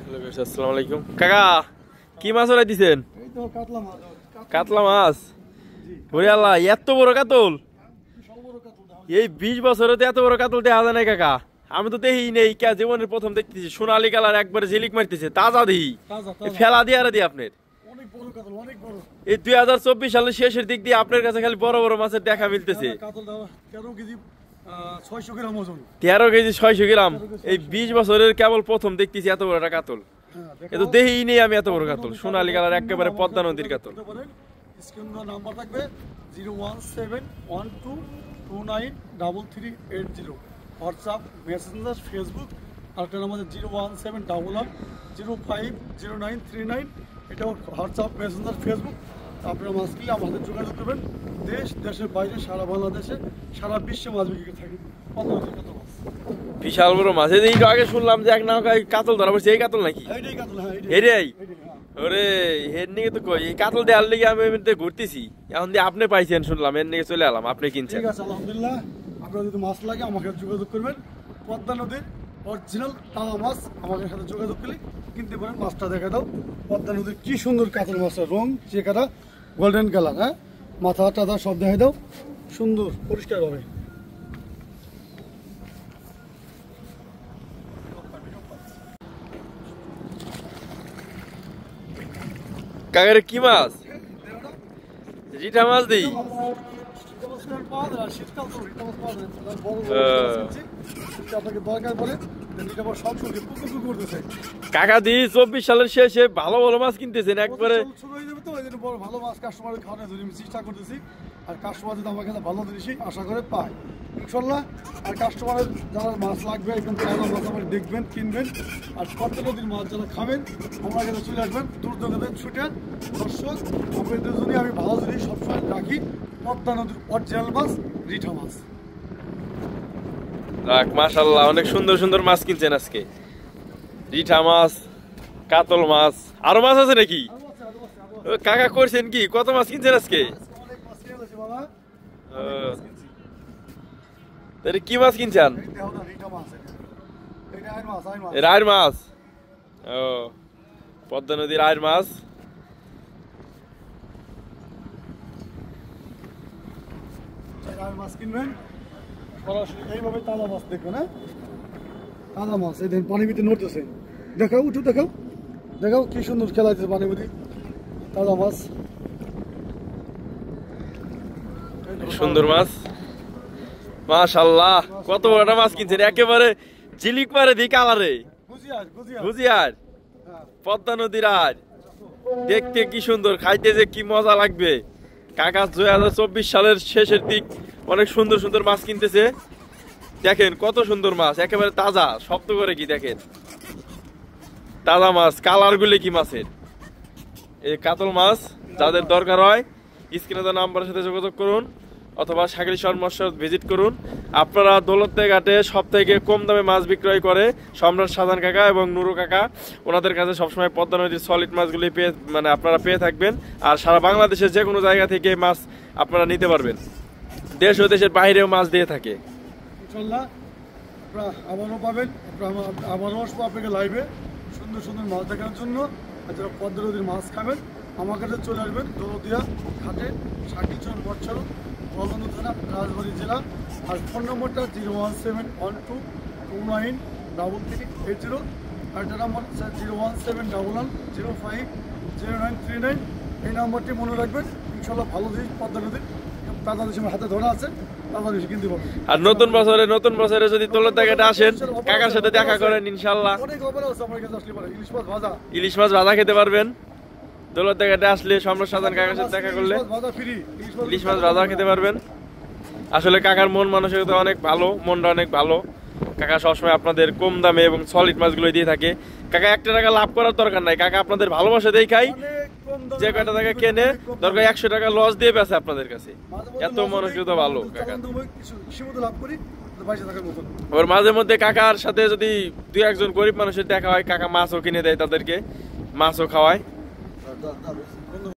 আসসালামু আলাইকুম কাকা, কি মাছ ওরাই দিছেন? কাতলা মাছ। ওরে আল্লাহ, এত বড় কাতল! এই 20 বছরে তো এত বড় কাতল দেখা যায় না কাকা। আমি তো দেখি নেই, কে জীবনের প্রথম দেখতেছি। সোনালী কালার, একবারে ঝিলিক মারতেছে, তাজা দেখি। ফেলা দিয়ে আর দিয়ে আপনার এই 2024 সালের শেষের দিক দিয়ে আপনার কাছে খালি বড় বড় মাছের দেখা মিলতেছে। 13 কেজি 600 গ্রাম। এই 20 বছরের কেবল প্রথম দেখতেছি এত বড় একটা কাতল। এ তো দেখেই নেই আমি এত বড় কাতল। সোনালী কালার, একেবারে পদ্মা নদীর কাতল। নাম্বার থাকবে 01712293380, হোয়াটসঅ্যাপ, মেসেঞ্জার, ফেসবুক। আরেকটা নাম্বার 01710500939। এটাও হোয়াটসঅ্যাপ, মেসেঞ্জার, ফেসবুক। আপনারা মাছ কিনলে আমাদের যোগাযোগ করবেন। দেশের বাইরে, সারা বাংলাদেশে, সারা বিশ্বে মাছ বিক্রি থাকে। বিশাল বড় মাছ। এই আগে শুনলাম যে এক নৌকায় কাতল ধরা পড়ছে, এই কাতল নাকি? এটাই। ওরে, এর নিয়ে তো কই, এই কাতল দেওয়ার লেগে আমি এমনিতে ঘুরতেছি। এখন দিয়ে আপনি পাইছেন শুনলাম, এর নিয়ে চলে এলাম, আপনি কিনছেন। ঠিক আছে, আলহামদুলিল্লাহ। আপনারা যদি মাছ লাগে আমাকে যোগাযোগ করবেন। পদ্মা নদীর অরিজিনাল তাজা মাছ আমাদের সাথে যোগাযোগ করলে কিনতে পারেন। মাছটা দেখা দাও। পদ্মা নদীর কি সুন্দর কাতল মাছের রং, চেকাটা গোল্ডেন কালার। হ্যাঁ, মাথা টাথা সব দেখা দাও, সুন্দর পরিষ্কার ভাবে। কাকারে কি মাছ? রিঠা মাছ দিই। কাকা দি 24 সালের শেষে ভালো ভালো মাছ কিনতেছেন একবারে। ভালো মাছ কাস্টমারের খাওয়ানোর জন্য আমি চেষ্টা করতেছি। আর কাস্টমার যদি আমার কাছে ভালো জিনিসই আশা করে পায় ইনশাল্লাহ। আর কাস্টমারের যারা মাছ লাগবে একদম তাজা মাছ আমার দেখবেন, কিনবেন। আর পদ্মা নদীর মাছ যারা খাবেন আমার কাছে চলে আসবেন। দূর দূরান্তে ছুটে দর্শক আপনাদের জন্য আমি ভালো জিনিস সবসময় রাখি। পদ্মা নদীর অরিজিনাল মাছ, রিঠা মাছ। মাশাআল্লাহ, অনেক সুন্দর সুন্দর মাছ কিনছেন আজকে। রিঠা মাছ, কাতল মাছ, আরো মাছ আছে নাকি? কাকা করছেন কি, কত মাছ কিনছেন আজকে? কি মাছ কিনছেন? রায়ের মাছ। ও, পদ্মা নদীর রায়ের মাছ। মাছ কিনবেন সরাসরি এইভাবে তাজা মাছ দেখবেন। হ্যাঁ, তাজা মাছ। এই দেখেন পানির ভিতরে নড়তেছে, দেখাও, উঠু দেখাও, দেখাও কি সুন্দর খেলা হচ্ছে পানির ভিতরে। তাজা মাছ, সুন্দর মাছ। মাশাআল্লাহ, কত বড় একটা মাছ কিনছেন, একেবারে ঝিলিক মারে দি কালারে। গুজিয়ার, পদ্মা নদীর আর দেখতে কি সুন্দর, খাইতে যে কি মজা লাগবে। কাকা 2024 সালের শেষের দিক অনেক সুন্দর সুন্দর মাছ কিনতেছে। দেখেন কত সুন্দর মাছ, একেবারে তাজা। শব্দ করে কি দেখেন, তাজা মাছ। কালার গুলো কি মাছের। এই কাতল মাছ যাদের দরকার হয় স্ক্রিনে দেওয়া নাম্বারের সাথে যোগাযোগ করুন, অথবা শাকিল শর্মার ভিজিট করুন। আপনারা দৌলতদিয়া ঘাটে সব থেকে কম দামে মাছ বিক্রয় করে সম্রাট শাহজাহান কাকা এবং নুরু কাকা। ওনাদের কাছে সবসময় পদ্মা নদীর সলিড মাছগুলি আপনারা পেয়ে থাকবেন। আর সারা বাংলাদেশের যে কোনো জায়গা থেকে মাছ আপনারা নিতে পারবেন। দেশ ও দেশের বাইরেও মাছ দিয়ে থাকে। ইনশাল্লাহ আবারও পাবেন। আবারও আসবো আপনাকে লাইভে সুন্দর সুন্দর মাছ দেখার জন্য। আর যারা পদ্মা নদীর মাছ খাবেন আমার কাছে চলে আসবেন। দৌলতদিয়া ঘাটে, শাকিল শর্মা বলবন্ধ থানা, রাজবাড়ী জেলা। আর ফোন নম্বরটা 01712293380। আর একটা নাম্বার 01711050939। এই নাম্বারটি মনে রাখবেন। ইনশাল্লাহ ভালো জিনিস পদ্মা নদীর তাজা জিনিস আমার হাতে ধরা আছে, তাজা জিনিস কিনতে পারবেন। আর নতুন বছরে যদি দৌলতদিয়া ঘাটে আসেন কাকার সাথে দেখা করেন ইনশাল্লাহ। অনেক অফার আছে আমার কাছে আসলে। ইলিশ মাছ ভাজা খেতে পারবেন। দৌলতদিয়া ঘাটে আসলে সম্রাট শাহজাহান কাকার সাথে দেখা করলে ইলিশ মাছ ভাজা খেতে পারবেন। আসলে কাকার মন মানসিকতা অনেক ভালো, মনটা অনেক ভালো। কাকা সবসময় আপনাদের কম দামে এবং সলিড মাছগুলো দিয়ে থাকে। কাকা 1 টাকা লাভ করার দরকার নাই, কাকা আপনাদের ভালোবাসা দিয়ে খাই। যে কয়টা টাকা কেনে দরকার 100 টাকা লস দিয়ে বেচে আপনাদের কাছে। এত মানসিকতা ভালো কাকা। ওর মাঝে মধ্যে কাকার সাথে যদি 2-1 জন গরিব মানুষের দেখা হয়, কাকা মাছও কিনে দেয়, তাদেরকে মাছও খাওয়ায়।